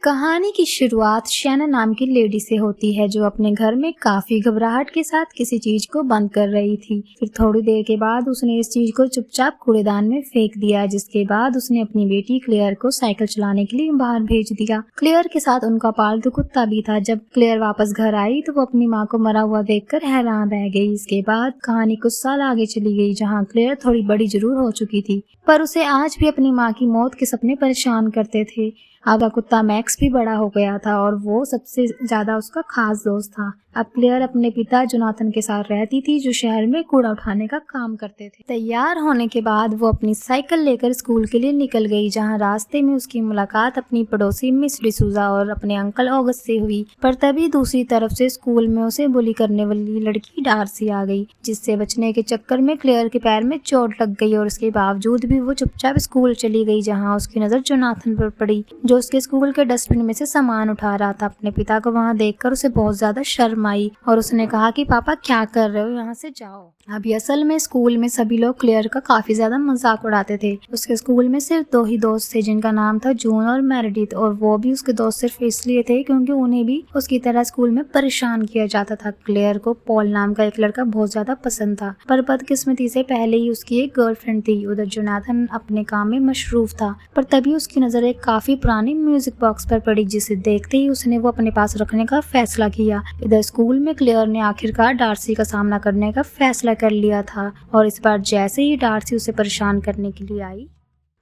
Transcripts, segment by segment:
कहानी की शुरुआत शैना नाम की लेडी से होती है जो अपने घर में काफी घबराहट के साथ किसी चीज को बंद कर रही थी। फिर थोड़ी देर के बाद उसने इस चीज को चुपचाप कूड़ेदान में फेंक दिया, जिसके बाद उसने अपनी बेटी क्लेयर को साइकिल चलाने के लिए बाहर भेज दिया। क्लेयर के साथ उनका पालतू कुत्ता भी था। जब क्लेयर वापस घर आई तो वो अपनी माँ को मरा हुआ देखकर हैरान रह गई। इसके बाद कहानी कुछ साल आगे चली गई, जहाँ क्लेयर थोड़ी बड़ी जरूर हो चुकी थी, पर उसे आज भी अपनी माँ की मौत के सपने परेशान करते थे। अब कुत्ता मैक्स भी बड़ा हो गया था और वो सबसे ज्यादा उसका खास दोस्त था। अब क्लेयर अपने पिता जोनाथन के साथ रहती थी, जो शहर में कूड़ा उठाने का काम करते थे। तैयार होने के बाद वो अपनी साइकिल लेकर स्कूल के लिए निकल गई, जहाँ रास्ते में उसकी मुलाकात अपनी पड़ोसी मिस डिसूजा और अपने अंकल ऑगस्ट से हुई। पर तभी दूसरी तरफ से स्कूल में उसे बुली करने वाली लड़की डार्सी आ गई, जिससे बचने के चक्कर में क्लेयर के पैर में चोट लग गई और उसके बावजूद भी वो चुपचाप स्कूल चली गई, जहाँ उसकी नजर जोनाथन पर पड़ी, जो उसके स्कूल के डस्टबिन में से सामान उठा रहा था। अपने पिता को वहाँ देखकर उसे बहुत ज्यादा शर्म आई और उसने कहा कि पापा क्या कर रहे हो, यहाँ से जाओ। अभी असल में स्कूल में सभी लोग क्लेयर का काफी ज्यादा मजाक उड़ाते थे। उसके स्कूल में सिर्फ दो ही दोस्त थे, जिनका नाम था जून और मेरेडिथ, और वो भी उसके दोस्त सिर्फ इसलिए थे क्योंकि उन्हें भी उसकी तरह स्कूल में परेशान किया जाता था। क्लेयर को पॉल नाम का एक लड़का बहुत ज्यादा पसंद था, पर बदकिस्मती से पहले ही उसकी एक गर्लफ्रेंड थी। उधर जोनाथन अपने काम में मशरूफ था, पर तभी उसकी नजर एक काफी पुरानी म्यूजिक बॉक्स पर पड़ी, जिसे देखते ही उसने वो अपने पास रखने का फैसला किया। इधर स्कूल में क्लेयर ने आखिरकार डार्सी का सामना करने का फैसला कर लिया था, और इस बार जैसे ही डार्सी उसे परेशान करने के लिए आई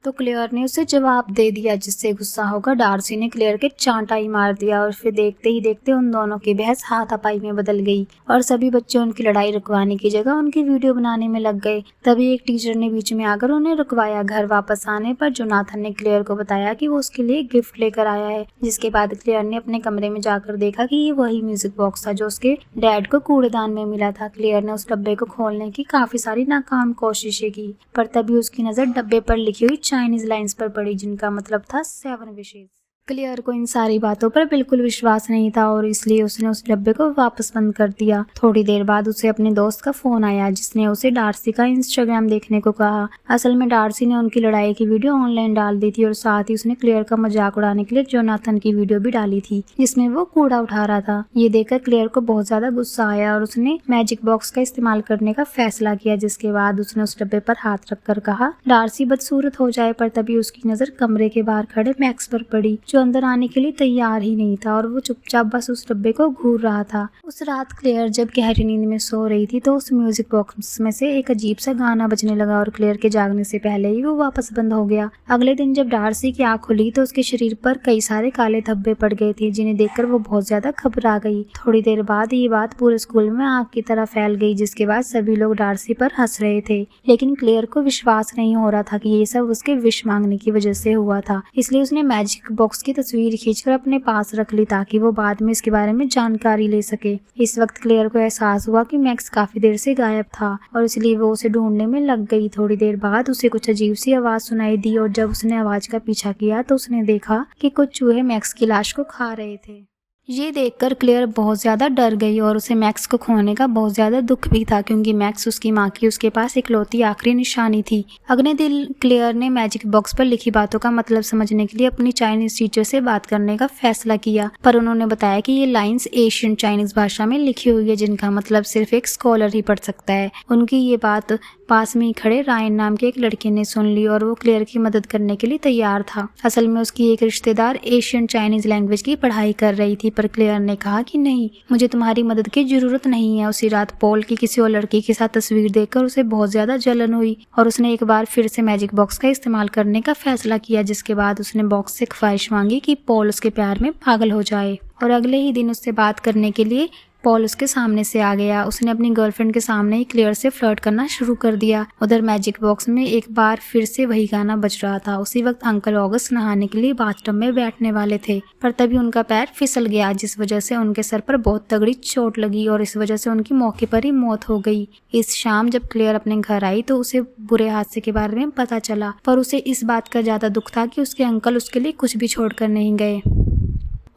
तो क्लेयर ने उसे जवाब दे दिया, जिससे गुस्सा होकर डार्सी ने क्लेयर के चांटाई मार दिया। और फिर देखते ही देखते उन दोनों की बहस हाथापाई में बदल गई और सभी बच्चे उनकी लड़ाई रुकवाने की जगह उनकी वीडियो बनाने में लग गए। तभी एक टीचर ने बीच में आकर उन्हें रुकवाया। घर वापस आने पर जोनाथन ने क्लेयर को बताया कि वो उसके लिए गिफ्ट लेकर आया है, जिसके बाद क्लेयर ने अपने कमरे में जाकर देखा कि ये वही म्यूजिक बॉक्स था जो उसके डैड को कूड़ेदान में मिला था। क्लेयर ने उस डब्बे को खोलने की काफी सारी नाकाम कोशिशें की, पर तभी उसकी नजर डब्बे पर लिखी हुई चाइनीज लाइंस पर पड़ी, जिनका मतलब था 7 विशेष। क्लेयर को इन सारी बातों पर बिल्कुल विश्वास नहीं था और इसलिए उसने उस डब्बे को वापस बंद कर दिया। थोड़ी देर बाद उसे अपने दोस्त का फोन आया, जिसने उसे डार्सी का इंस्टाग्राम देखने को कहा। असल में डार्सी ने उनकी लड़ाई की वीडियो ऑनलाइन डाल दी थी और साथ ही उसने क्लेयर का मजाक उड़ाने के लिए जोनाथन की वीडियो भी डाली थी, जिसमें वो कूड़ा उठा रहा था। ये देखकर क्लेयर को बहुत ज्यादा गुस्सा आया और उसने मैजिक बॉक्स का इस्तेमाल करने का फैसला किया, जिसके बाद उसने उस डब्बे पर हाथ रखकर कहा डार्सी बदसूरत हो जाए। पर तभी उसकी नजर कमरे के बाहर खड़े मैक्स पर पड़ी, जो अंदर आने के लिए तैयार ही नहीं था और वो चुपचाप बस उस डब्बे को घूर रहा था। उस रात क्लेयर जब गहरी नींद में सो रही थी तो उस म्यूजिक बॉक्स में से एक अजीब सा गाना बजने लगा और क्लेयर के जागने से पहले ही वो वापस बंद हो गया। अगले दिन जब डार्सी की आंख खुली तो उसके शरीर पर कई सारे काले धब्बे पड़ गए थे, जिन्हें देखकर वो बहुत ज्यादा घबरा गई। थोड़ी देर बाद ये बात पूरे स्कूल में आग की तरह फैल गई, जिसके बाद सभी लोग डार्सी पर हंस रहे थे। लेकिन क्लेयर को विश्वास नहीं हो रहा था कि ये सब उसके विश मांगने की वजह से हुआ था। इसलिए उसने मैजिक बॉक्स की तस्वीर खींचकर अपने पास रख ली, ताकि वो बाद में इसके बारे में जानकारी ले सके। इस वक्त क्लेयर को एहसास हुआ कि मैक्स काफी देर से गायब था और इसलिए वो उसे ढूंढने में लग गई। थोड़ी देर बाद उसे कुछ अजीब सी आवाज सुनाई दी और जब उसने आवाज का पीछा किया तो उसने देखा कि कुछ चूहे मैक्स की लाश को खा रहे थे। ये देखकर क्लेयर बहुत ज्यादा डर गई और उसे मैक्स को खोने का बहुत ज्यादा दुख भी था, क्योंकि मैक्स उसकी माँ की उसके पास इकलौती आखिरी निशानी थी। अगले दिन क्लेयर ने मैजिक बॉक्स पर लिखी बातों का मतलब समझने के लिए अपनी चाइनीज टीचर से बात करने का फैसला किया, पर उन्होंने बताया कि ये लाइंस एशियन चाइनीज भाषा में लिखी हुई है, जिनका मतलब सिर्फ एक स्कॉलर ही पढ़ सकता है। उनकी ये बात पास में ही खड़े रायन नाम के एक लड़के ने सुन ली और वो क्लेयर की मदद करने के लिए तैयार था। असल में उसकी एक रिश्तेदार एशियन चाइनीज लैंग्वेज की पढ़ाई कर रही थी, पर क्लेयर ने कहा कि नहीं, मुझे तुम्हारी मदद की जरूरत नहीं है। उसी रात पॉल की किसी और लड़की के साथ तस्वीर देखकर उसे बहुत ज्यादा जलन हुई और उसने एक बार फिर से मैजिक बॉक्स का इस्तेमाल करने का फैसला किया, जिसके बाद उसने बॉक्स से ख्वाहिश मांगी कि पॉल उसके प्यार में पागल हो जाए। और अगले ही दिन उससे बात करने के लिए पॉल उसके सामने से आ गया। उसने अपनी गर्लफ्रेंड के सामने ही क्लेयर से फ्लर्ट करना शुरू कर दिया। उधर मैजिक बॉक्स में एक बार फिर से वही गाना बज रहा था। उसी वक्त अंकल ऑगस्ट नहाने के लिए बाथटब में बैठने वाले थे, पर तभी उनका पैर फिसल गया, जिस वजह से उनके सर पर बहुत तगड़ी चोट लगी और इस वजह से उनकी मौके पर ही मौत हो गई। इस शाम जब क्लेयर अपने घर आई तो उसे बुरे हादसे के बारे में पता चला, पर उसे इस बात का ज्यादा दुख था कि उसके अंकल उसके लिए कुछ भी छोड़कर नहीं गए।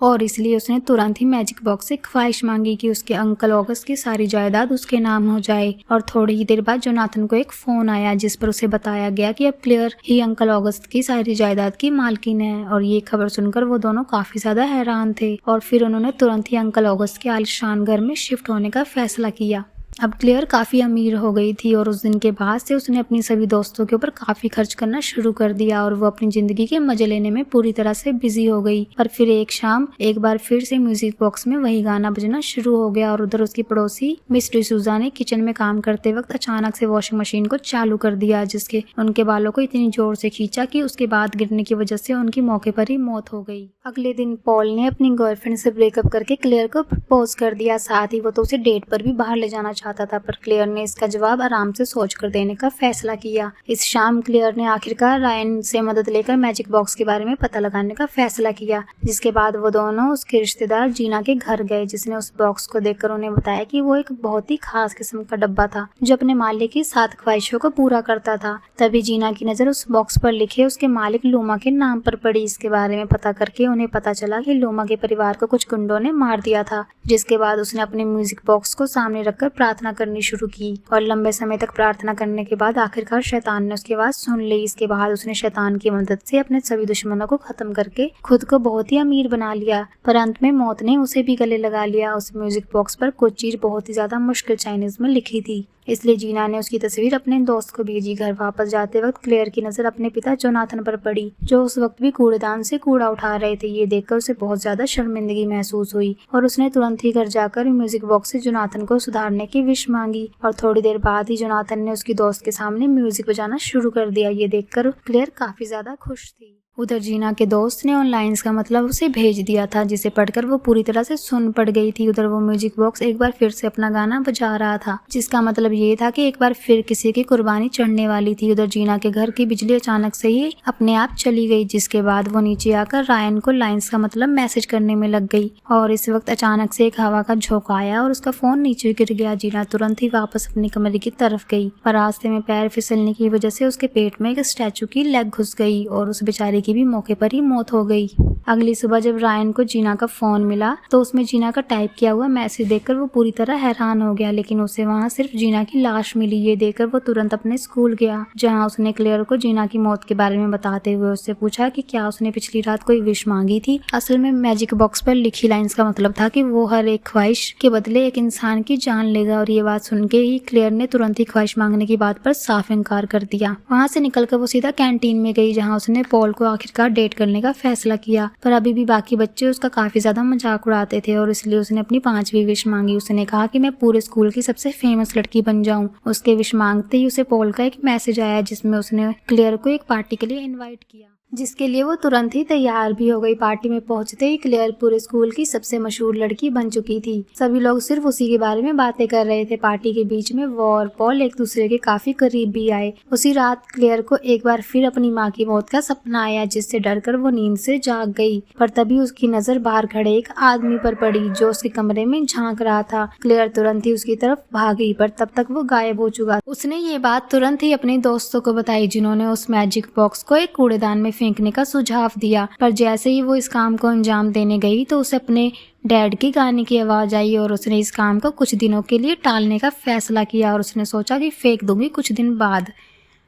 और इसलिए उसने तुरंत ही मैजिक बॉक्स से ख्वाहिश मांगी कि उसके अंकल ऑगस्ट की सारी जायदाद उसके नाम हो जाए। और थोड़ी ही देर बाद जोनाथन को एक फोन आया जिस पर उसे बताया गया कि अब क्लेयर ही अंकल ऑगस्ट की सारी जायदाद की मालकिन है। और ये खबर सुनकर वो दोनों काफी ज्यादा हैरान थे और फिर उन्होंने तुरंत ही अंकल ऑगस्ट के आलीशान घर में शिफ्ट होने का फैसला किया। अब क्लेयर काफी अमीर हो गई थी और उस दिन के बाद से उसने अपनी सभी दोस्तों के ऊपर काफी खर्च करना शुरू कर दिया और वो अपनी जिंदगी के मजे लेने में पूरी तरह से बिजी हो गई। पर फिर एक शाम एक बार फिर से म्यूजिक बॉक्स में वही गाना बजना शुरू हो गया और उधर उसकी पड़ोसी मिस डिसूजा ने किचन में काम करते वक्त अचानक से वॉशिंग मशीन को चालू कर दिया, जिसके उनके बालों को इतनी जोर से खींचा कि उसके बाद गिरने की वजह से उनकी मौके पर ही मौत हो गई। अगले दिन पॉल ने अपनी गर्लफ्रेंड से ब्रेकअप करके क्लेयर को प्रपोज कर दिया, साथ ही वो तो उसे डेट पर भी बाहर ले जाना चाहता था, पर क्लेयर ने इसका जवाब आराम से सोचकर देने का फैसला किया। इस शाम क्लेयर ने आखिरकार रायन से मदद लेकर मैजिक बॉक्स के बारे में पता लगाने का फैसला किया, जिसके बाद वो दोनों उसके रिश्तेदार जीना के घर गए, जिसने उस बॉक्स को देखकर उन्हें बताया कि वो एक बहुत ही खास किस्म का डब्बा था जो अपने मालिक की 7 ख्वाहिशों को पूरा करता था। तभी जीना की नजर उस बॉक्स पर लिखे उसके मालिक लूमा के नाम पर पड़ी। इसके बारे में पता करके उन्हें पता चला कि लूमा के परिवार को कुछ गुंडों ने मार दिया था, जिसके बाद उसने अपने म्यूजिक बॉक्स को सामने रखकर प्रार्थना करनी शुरू की और लंबे समय तक प्रार्थना करने के बाद आखिरकार शैतान ने उसकी आवाज सुन ली। इसके बाद उसने शैतान की मदद से अपने सभी दुश्मनों को खत्म करके खुद को बहुत ही अमीर बना लिया, पर अंत में मौत ने उसे भी गले लगा लिया। उस म्यूजिक बॉक्स पर कुछ चीज बहुत ही ज्यादा मुश्किल चाइनीज में लिखी थी, इसलिए जीना ने उसकी तस्वीर अपने दोस्त को भेजी। घर वापस जाते वक्त क्लेयर की नजर अपने पिता जोनाथन पर पड़ी, जो उस वक्त भी कूड़ेदान से कूड़ा उठा रहे थे। ये देखकर उसे बहुत ज्यादा शर्मिंदगी महसूस हुई और उसने तुरंत ही घर जाकर म्यूजिक बॉक्स से जोनाथन को सुधारने की विश मांगी। और थोड़ी देर बाद ही जोनाथन ने उसकी दोस्त के सामने म्यूजिक बजाना शुरू कर दिया। ये देखकर क्लेयर काफी ज्यादा खुश थी। उधर जीना के दोस्त ने ऑनलाइन का मतलब उसे भेज दिया था, जिसे पढ़कर वो पूरी तरह से सुन पड़ गई थी। उधर वो म्यूजिक बॉक्स एक बार फिर से अपना गाना बजा रहा था, जिसका मतलब ये था कि एक बार फिर किसी की कुर्बानी चढ़ने वाली थी। उधर जीना के घर की बिजली अचानक से ही अपने आप चली गई, जिसके बाद वो नीचे आकर रायन को लाइंस का मतलब मैसेज करने में लग गई। और इस वक्त अचानक से एक हवा का झोंका आया और उसका फोन नीचे गिर गया। जीना तुरंत ही वापस अपने कमरे की तरफ गई, पर रास्ते में पैर फिसलने की वजह से उसके पेट में एक स्टैचू की लेग घुस गई और उस बेचारे की भी मौके पर ही मौत हो गई। अगली सुबह जब रायन को जीना का फोन मिला तो उसमें जीना का टाइप किया हुआ मैसेज देखकर वो पूरी तरह हैरान हो गया, लेकिन उसे वहाँ सिर्फ जीना की लाश मिली। ये देखकर वो तुरंत अपने स्कूल गया, जहाँ उसने क्लेयर को जीना की मौत के बारे में बताते हुए उससे पूछा कि क्या उसने पिछली रात कोई विश मांगी थी। असल में मैजिक बॉक्स पर लिखी लाइंस का मतलब था कि वो हर एक ख्वाहिश के बदले एक इंसान की जान लेगा। और ये बात सुन के ही क्लेयर ने तुरंत ही ख्वाहिश मांगने की बात पर साफ इनकार कर दिया। वहाँ से निकलकर वो सीधा कैंटीन में गई, जहाँ उसने पॉल को आखिरकार डेट करने का फैसला किया, पर अभी भी बाकी बच्चे उसका काफी ज्यादा मजाक उड़ाते थे और इसलिए उसने अपनी 5वीं विश मांगी। उसने कहा कि मैं पूरे स्कूल की सबसे फेमस लड़की बन जाऊं। उसके विश मांगते ही उसे पॉल का एक मैसेज आया, जिसमें उसने क्लेयर को एक पार्टी के लिए इनवाइट किया, जिसके लिए वो तुरंत ही तैयार भी हो गई। पार्टी में पहुंचते ही क्लेयर पूरे स्कूल की सबसे मशहूर लड़की बन चुकी थी। सभी लोग सिर्फ उसी के बारे में बातें कर रहे थे। पार्टी के बीच में वो और पॉल एक दूसरे के काफी करीब भी आए। उसी रात क्लेयर को एक बार फिर अपनी माँ की मौत का सपना आया, जिससे डरकर वो नींद से जाग गई। पर तभी उसकी नजर बाहर खड़े एक आदमी पर पड़ी, जो उसके कमरे में झांक रहा था। क्लेयर तुरंत ही उसकी तरफ भागी, पर तब तक वो गायब हो चुका। उसने ये बात तुरंत ही अपने दोस्तों को बताई, जिन्होंने उस मैजिक बॉक्स को एक कूड़ेदान में फेंकने का सुझाव दिया। पर जैसे ही वो इस काम को अंजाम देने गई तो उसे अपने डैड की गाने की आवाज आई और उसने इस काम को कुछ दिनों के लिए टालने का फैसला किया और उसने सोचा कि फेंक दूंगी कुछ दिन बाद।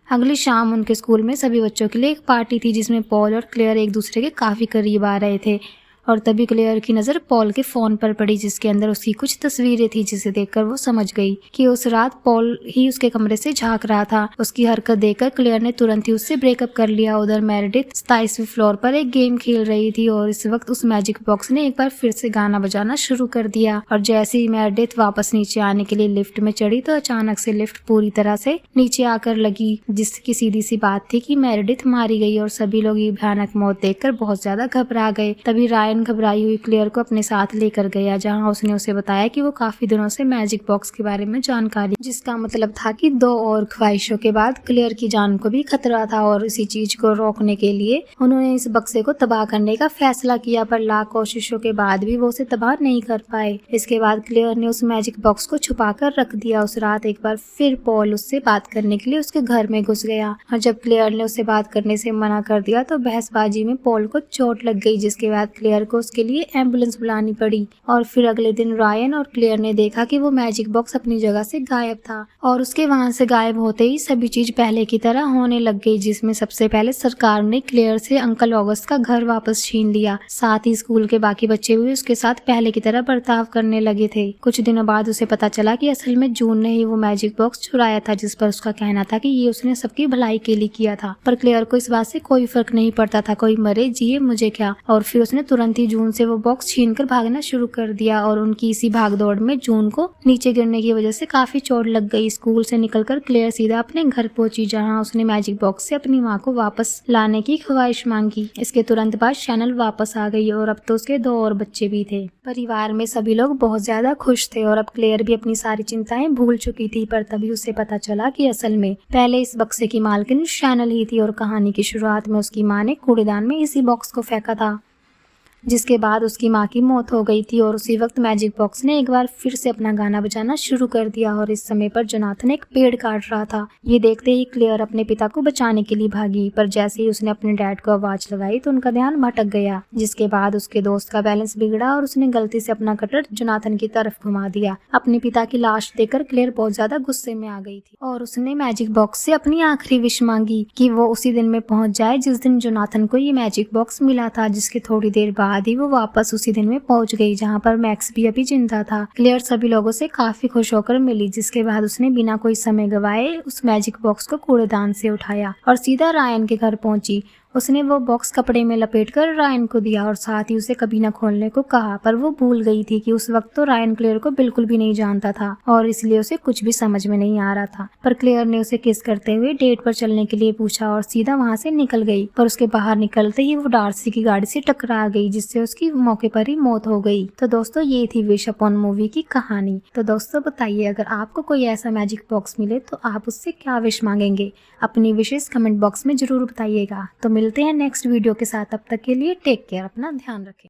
अगली शाम उनके स्कूल में सभी बच्चों के लिए एक पार्टी थी, जिसमें पॉल और क्लेयर एक दूसरे के काफी करीब आ रहे थे। और तभी क्लेयर की नजर पॉल के फोन पर पड़ी, जिसके अंदर उसकी कुछ तस्वीरें थी, जिसे देखकर वो समझ गई कि उस रात पॉल ही उसके कमरे से झांक रहा था। उसकी हरकत देखकर क्लेयर ने तुरंत ही उससे ब्रेकअप कर लिया। उधर मेरेडिथ 27वीं फ्लोर पर एक गेम खेल रही थी और इस वक्त उस मैजिक बॉक्स ने एक बार फिर से गाना बजाना शुरू कर दिया। और जैसे ही मेरेडिथ वापस नीचे आने के लिए लिफ्ट में चढ़ी तो अचानक से लिफ्ट पूरी तरह से नीचे आकर लगी, जिसकी सीधी सी बात थी कि मेरेडिथ मारी गई। और सभी लोग ये भयानक मौत देखकर बहुत ज्यादा घबरा गए। तभी रायन घबराई हुई क्लेयर को अपने साथ लेकर गया, जहां उसने उसे बताया कि वो काफी दिनों से मैजिक बॉक्स के बारे में जानकारी, जिसका मतलब था कि 2 और ख्वाहिशों के बाद क्लेयर की जान को भी खतरा था। और इसी चीज को रोकने के लिए उन्होंने इस बक्से को तबाह करने का फैसला किया, पर लाख कोशिशों के बाद भी वो उसे तबाह नहीं कर पाए। इसके बाद क्लेयर ने उस मैजिक बॉक्स को छुपा कर रख दिया। उस रात एक बार फिर पॉल उससे बात करने के लिए उसके घर में घुस गया और जब क्लेयर ने उससे बात करने से मना कर दिया तो बहसबाजी में पॉल को चोट लग गई, जिसके बाद क्लेयर को उसके लिए एम्बुलेंस बुलानी पड़ी। और फिर अगले दिन रायन और क्लेयर ने देखा कि वो मैजिक बॉक्स अपनी जगह से गायब था और उसके वहां से गायब होते ही सभी चीज पहले की तरह होने लग गई, जिसमें सबसे पहले सरकार ने क्लेयर से अंकल ऑगस्ट का घर वापस छीन लिया। साथ ही स्कूल के बाकी बच्चे भी उसके साथ पहले की तरह बर्ताव करने लगे थे। कुछ दिनों बाद उसे पता चला कि असल में जून ने ही वो मैजिक बॉक्स चुराया था, जिस पर उसका कहना था कि ये उसने सबकी भलाई के लिए किया था। पर क्लेयर को इस बात से कोई फर्क नहीं पड़ता था, कोई मरे जिए मुझे क्या। और फिर उसने तुरंत ही जून से वो बॉक्स छीनकर भागना शुरू कर दिया और उनकी इसी भागदौड़ में जून को नीचे गिरने की वजह से काफी चोट लग गई। स्कूल से निकलकर क्लेयर सीधा अपने घर पहुंची, जहां उसने मैजिक बॉक्स से अपनी माँ को वापस लाने की ख्वाहिश मांगी। इसके तुरंत बाद शैनल वापस आ गई और अब तो उसके 2 और बच्चे भी थे। परिवार में सभी लोग बहुत ज्यादा खुश थे और अब क्लेयर भी अपनी सारी चिंताएं भूल चुकी थी। पर तभी उसे पता चला कि असल में पहले इस बक्से की मालकिन शैनल ही थी और कहानी की शुरुआत में उसकी माँ ने कूड़ेदान में इसी बॉक्स को फेंका था, जिसके बाद उसकी माँ की मौत हो गई थी। और उसी वक्त मैजिक बॉक्स ने एक बार फिर से अपना गाना बजाना शुरू कर दिया और इस समय पर जोनाथन एक पेड़ काट रहा था। ये देखते ही क्लेयर अपने पिता को बचाने के लिए भागी, पर जैसे ही उसने अपने डैड को आवाज लगाई तो उनका ध्यान भटक गया, जिसके बाद उसके दोस्त का बैलेंस बिगड़ा और उसने गलती से अपना कटर जोनाथन की तरफ घुमा दिया। अपने पिता की लाश देखकर क्लेयर बहुत ज्यादा गुस्से में आ गई थी और उसने मैजिक बॉक्स से अपनी आखिरी विश मांगी कि वो उसी दिन में पहुंच जाए जिस दिन जोनाथन को ये मैजिक बॉक्स मिला था, जिसके थोड़ी देर बाद ही वो वापस उसी दिन में पहुंच गई जहां पर मैक्स भी अभी जिंदा था। क्लेयर सभी लोगों से काफी खुश होकर मिली, जिसके बाद उसने बिना कोई समय गवाए उस मैजिक बॉक्स को कूड़ेदान से उठाया और सीधा रायन के घर पहुंची। उसने वो बॉक्स कपड़े में लपेटकर रायन को दिया और साथ ही उसे कभी न खोलने को कहा, पर वो भूल गई थी कि उस वक्त तो रायन क्लेयर को बिल्कुल भी नहीं जानता था और इसलिए उसे कुछ भी समझ में नहीं आ रहा था। पर क्लेयर ने उसे किस करते हुए डेट पर चलने के लिए पूछा और सीधा वहां से निकल गई। पर उसके बाहर निकलते ही वो डार्सी की गाड़ी से टकरा गई, जिससे उसकी मौके पर ही मौत हो गई। तो दोस्तों ये थी विश अपॉन मूवी की कहानी। तो दोस्तों बताइए, अगर आपको कोई ऐसा मैजिक बॉक्स मिले तो आप उससे क्या विश मांगेंगे? अपनी विशेष कमेंट बॉक्स में जरूर बताइएगा। तो मिलते हैं नेक्स्ट वीडियो के साथ, तब तक के लिए टेक केयर, अपना ध्यान रखें।